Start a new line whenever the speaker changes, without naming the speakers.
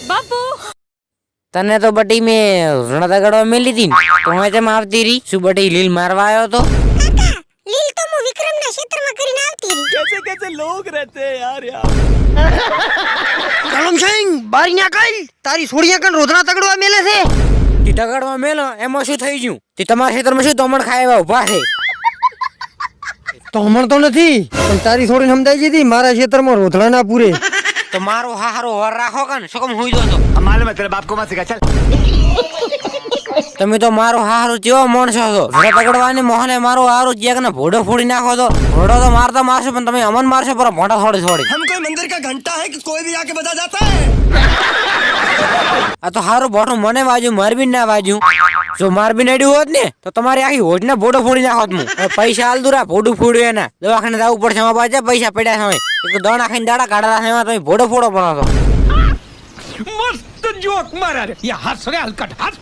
બાપુ
તને તો બટી મેં રણ દગડવા મેલી હતી ને તો હું તેમ આવતી રહી શું બટી લીલ મારવા આવ્યો તો
લીલ તો હું વિક્રમના ક્ષેત્રમાં કરીને આવતી રહી.
कैसे कैसे लोग रहते हैं यार यहाँ.
કલમ સિંહ બારી ના કઈ તારી છોડીયા કણ રોધણા તગડવા મેલે છે.
તી દગડવા મેલો એમાં શું થઈ ગયું તે તમારા ખેતરમાં શું તમણ ખાવા ઉભા છે
તો હમણ તો નથી પણ તારી છોડીને સમજાઈ દીધી મારા ક્ષેત્રમાં રોધણા ના પૂરે.
તો મારો હારો વર રાખો કન શું કમ હોઈ દો તો
मालूम है तेरे बाप को मत सिखा चल.
તમે તો મારો હારો જેવો માણસો છો રણ દગડવાની મોહને મારો હારો જેક ને ભોડો ફોડી નાખો તો ભોડો તો મારતા મારશો પણ તમે અમન મારશો પર મોટા થોડી થોડી
हम कोई मंदिर का घंटा है कि कोई भी आके बजा जाता है.
આ તો હારો બોટો મને વાજ્યું મારબી ના વાજ્યું જો મારબી નડ્યું હોત ને તો તમારી આખી હોજ ને ભોડો ફોડી નાખોત હું હવે પૈસા હાલ દુરા ભોડું ફોડ્યું એના દવાખાને જવું પડશે અમારા પાસે પૈસા પડ્યા સમય એક દોણા ખાઈને દાડા કાઢા છે તમે ભોડો ફોડો પણ હતો
मस्त जोक मारा रे ये हंस रे हलकट हंस